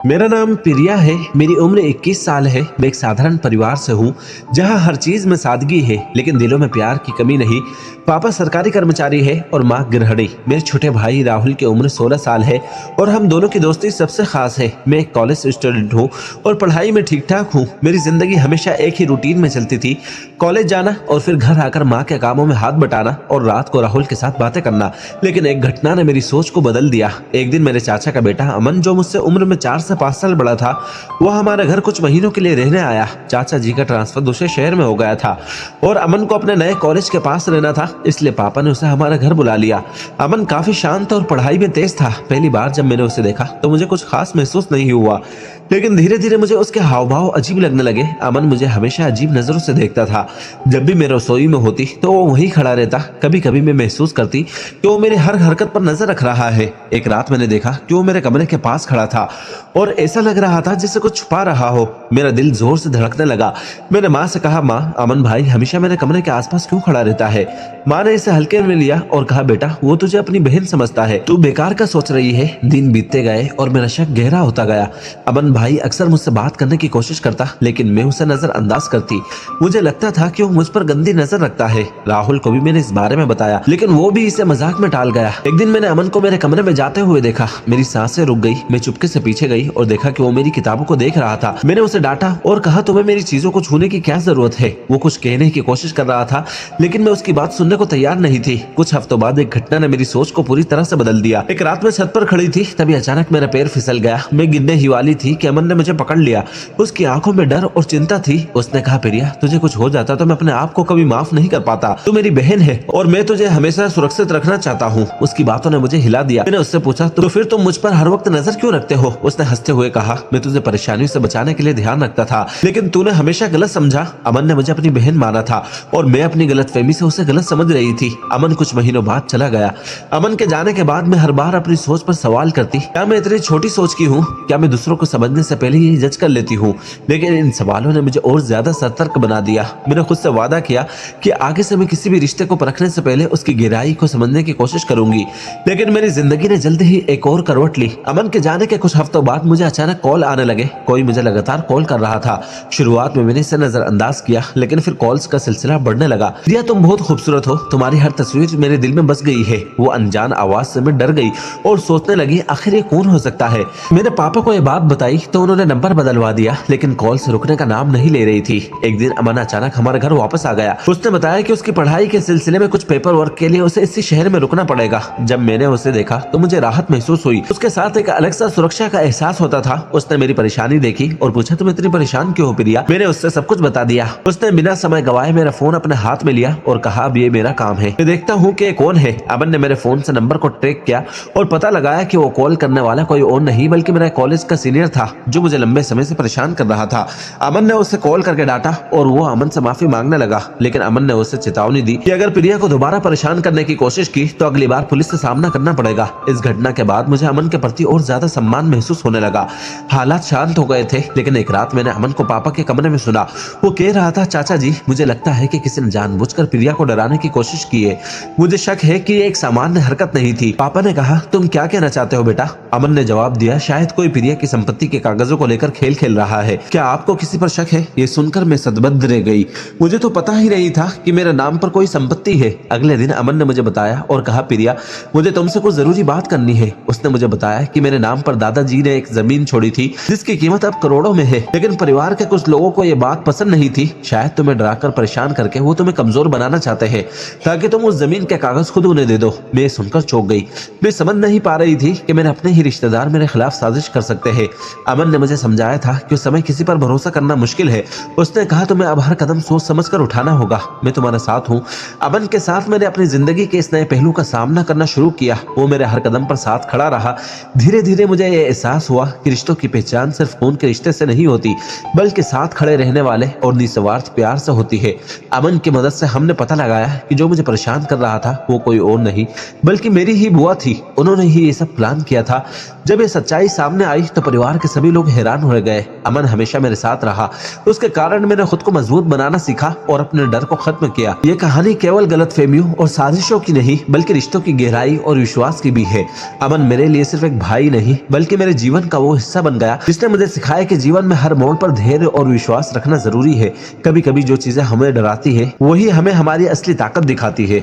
मेरा नाम प्रिया है। मेरी उम्र 21 साल है। मैं एक साधारण परिवार से हूँ जहाँ हर चीज में सादगी है लेकिन दिलों में प्यार की कमी नहीं। पापा सरकारी कर्मचारी है और माँ गृहिणी। मेरे छोटे भाई राहुल की उम्र 16 साल है और हम दोनों की दोस्ती सबसे खास है। मैं एक कॉलेज स्टूडेंट हूँ और पढ़ाई में ठीक ठाक हूँ। मेरी जिंदगी हमेशा एक ही रूटीन में चलती थी, कॉलेज जाना और फिर घर आकर माँ के कामों में हाथ बटाना और रात को राहुल के साथ बातें करना। लेकिन एक घटना ने मेरी सोच को बदल दिया। एक दिन मेरे चाचा का बेटा अमन, जो मुझसे उम्र में 4 से 5 साल बड़ा था, वह हमारे घर कुछ महीनों के लिए रहने आया। चाचा जी का ट्रांसफर दूसरे शहर में हो गया था और अमन को अपने नए कॉलेज के पास रहना था, इसलिए पापा ने उसे हमारे घर बुला लिया। अमन काफी शांत और पढ़ाई में तेज था। पहली बार जब मैंने उसे देखा तो मुझे कुछ खास महसूस नहीं हुआ, लेकिन धीरे धीरे मुझे उसके हाव भाव अजीब लगने लगे। अमन मुझे हमेशा अजीब नजरों से देखता था। जब भी मैं रसोई में होती तो वो वहीं खड़ा रहता। कभी कभी मैं महसूस करती कि वो मेरी हर हरकत पर नजर रख रहा है। एक रात मैंने देखा कि वो मेरे कमरे के पास खड़ा था और ऐसा लग रहा था जैसे कुछ छुपा रहा हो। मेरा दिल जोर से धड़कने लगा। मैंने माँ से कहा, माँ, अमन भाई हमेशा मेरे कमरे के आसपास क्यों खड़ा रहता है? माँ ने इसे हल्के में लिया और कहा, बेटा वो तुझे अपनी बहन समझता है, तू बेकार का सोच रही है। दिन बीतते गए और मेरा शक गहरा होता गया। अमन भाई अक्सर मुझसे बात करने की कोशिश करता लेकिन मैं उसे नजरअंदाज करती। मुझे लगता था कि वो मुझ पर गंदी नजर रखता है। राहुल को भी मैंने इस बारे में बताया लेकिन वो भी इसे मजाक में टाल गया। एक दिन मैंने अमन को मेरे कमरे में जाते हुए देखा। मेरी सांसें रुक गई। मैं चुपके से पीछे गई और देखा कि वो मेरी किताबों को देख रहा था। मैंने उसे डांटा और कहा, तुम्हें मेरी चीजों को छूने की क्या जरूरत है? वो कुछ कहने की कोशिश कर रहा था लेकिन मैं उसकी बात सुनने को तैयार नहीं थी। कुछ हफ्तों बाद एक घटना ने मेरी सोच को पूरी तरह से बदल दिया। एक रात में छत पर खड़ी थी, तभी अचानक मेरा पैर फिसल गया। मैं गिरने ही वाली थी कि अमन ने मुझे पकड़ लिया। उसकी आंखों में डर और चिंता थी। उसने कहा, प्रिया, तुझे कुछ हो जाता तो मैं अपने आप को कभी माफ नहीं कर पाता। तू मेरी बहन है और मैं तुझे हमेशा सुरक्षित रखना चाहता हूँ। उसकी बातों ने मुझे हिला दिया। मैंने उससे पूछा, तो फिर तुम मुझ पर हर वक्त नजर क्यों रखते हो? उसने हंसते हुए कहा, मैं तुझे परेशानियों से बचाने के लिए ध्यान रखता था लेकिन तूने हमेशा गलत समझा। अमन ने मुझे अपनी बहन माना था और मैं अपनी गलतफहमी से उसे गलत समझ रही थी। अमन कुछ महीनों बाद चला गया। अमन के जाने के बाद मैं हर बार अपनी सोच पर सवाल करती, क्या मैं इतनी छोटी सोच की हूँ? क्या मैं दूसरों को समझने से पहले ही जज कर लेती हूँ? लेकिन इन सवालों ने मुझे और ज्यादा सतर्क बना दिया। मैंने खुद से वादा किया कि आगे से मैं किसी भी रिश्ते को परखने से पहले उसकी गहराई को समझने की कोशिश करूंगी। लेकिन मेरी जिंदगी ने जल्द ही एक और करवट ली। अमन के जाने के कुछ हफ्तों बाद मुझे अचानक कॉल आने लगे। कोई मुझे लगातार कॉल कर रहा था। शुरुआत में मैंने इसे नजरअंदाज किया लेकिन फिर कॉल्स का सिलसिला बढ़ने लगा। प्रिया, तुम बहुत खूबसूरत हो, तुम्हारी हर तस्वीर मेरे दिल में बस गई है। वो अनजान आवाज से मैं डर गई और सोचने लगी, आखिर ये कौन हो सकता है? मैंने पापा को ये बात बताई तो उन्होंने नंबर बदलवा दिया लेकिन कॉल से रुकने का नाम नहीं ले रही थी। एक दिन अमन अचानक हमारे घर वापस आ गया। उसने बताया कि उसकी पढ़ाई के सिलसिले में कुछ पेपर वर्क के लिए उसे इसी शहर में रुकना पड़ेगा। जब मैंने उसे देखा तो मुझे राहत महसूस हुई। उसके साथ एक अलग सा सुरक्षा का एहसास होता था। उसने मेरी परेशानी देखी और पूछा, तुम इतनी परेशान क्यों हो प्रिया? मैंने उससे सब कुछ बता दिया। उसने बिना समय गवाए मेरा फोन अपने हाथ में लिया और कहा, अब ये मेरा काम है, मैं देखता हूँ कि कौन है। अमन ने मेरे फोन से नंबर को ट्रैक किया और पता लगाया कि वो कॉल करने वाला कोई और नहीं बल्कि मेरा कॉलेज का सीनियर था जो मुझे लंबे समय से परेशान कर रहा था। अमन ने उसे कॉल करके डांटा और वो अमन से माफी मांगने लगा लेकिन अमन ने उसे चेतावनी दी कि अगर प्रिया को दोबारा परेशान करने की कोशिश की तो अगली बार पुलिस से सामना करना पड़ेगा। इस घटना के बाद मुझे अमन के प्रति और ज्यादा सम्मान महसूस होने लगा। हालात शांत हो गए थे लेकिन एक रात मैंने अमन को पापा के कमरे में सुना। वो कह रहा था, चाचा जी, मुझे लगता है कि किसी ने जानबूझकर प्रिया को डराने की कोशिश की है। मुझे शक है कि ये एक सामान्य हरकत नहीं थी। पापा ने कहा, तुम क्या कहना चाहते हो बेटा? अमन ने जवाब दिया, शायद कोई प्रिया की संपत्ति के कागजों को लेकर खेल खेल रहा है। क्या आपको किसी पर शक है? ये सुनकर मैं सदबद्ध रह गई। मुझे तो पता ही नहीं था कि मेरे नाम पर कोई संपत्ति है। अगले दिन अमन ने मुझे बताया और कहा, प्रिया, मुझे तुमसे कुछ जरूरी बात करनी है। उसने मुझे बताया कि मेरे नाम पर दादाजी ने एक जमीन छोड़ी थी जिसकी कीमत अब करोड़ों में है, लेकिन परिवार के कुछ लोगों को यह बात पसंद नहीं थी। शायद तुम्हें डराकर परेशान करके वो तुम्हें कमजोर बनाना चाहते हैं ताकि तुम उस जमीन के कागज खुद उन्हें दे दो। मैं सुनकर चौंक गई। मैं समझ नहीं पा रही थी कि मेरे अपने ही रिश्तेदार मेरे खिलाफ साजिश कर सकते हैं। अमन ने मुझे समझाया था कि उस समय किसी पर भरोसा करना मुश्किल है। उसने कहा, तुम्हें अब हर कदम सोच समझकर उठाना होगा। मैं तुम्हारे साथ हूँ। अमन के साथ मैंने अपनी जिंदगी के इस नए पहलू का सामना करना शुरू किया। वो मेरे हर कदम पर साथ खड़ा रहा। धीरे धीरे मुझे यह एहसास हुआ कि रिश्तों की पहचान सिर्फ खून के रिश्ते से नहीं होती बल्कि साथ खड़े रहने वाले और निस्वार्थ प्यार से होती है। अमन की मदद से हमने पता लगाया कि जो मुझे परेशान कर रहा था वो कोई और नहीं बल्कि मेरी ही बुआ थी। उन्होंने ही ये सब प्लान किया था। जब ये सच्चाई सामने आई तो परिवार के सभी लोग हैरान हो गए। अमन हमेशा मेरे साथ रहा, उसके कारण मैंने खुद को मजबूत बनाना सीखा और अपने डर को खत्म किया। ये कहानी केवल गलतफहमियों और साजिशों की नहीं बल्कि रिश्तों की गहराई और विश्वास की भी है। अमन मेरे लिए सिर्फ एक भाई नहीं बल्कि मेरे जीवन का वो हिस्सा बन गया जिसने मुझे सिखाया कि जीवन में हर मोड़ पर धैर्य और विश्वास रखना जरूरी है। कभी कभी जो चीजें हमें डराती है वही हमें हमारी असली ताकत दिखाती है।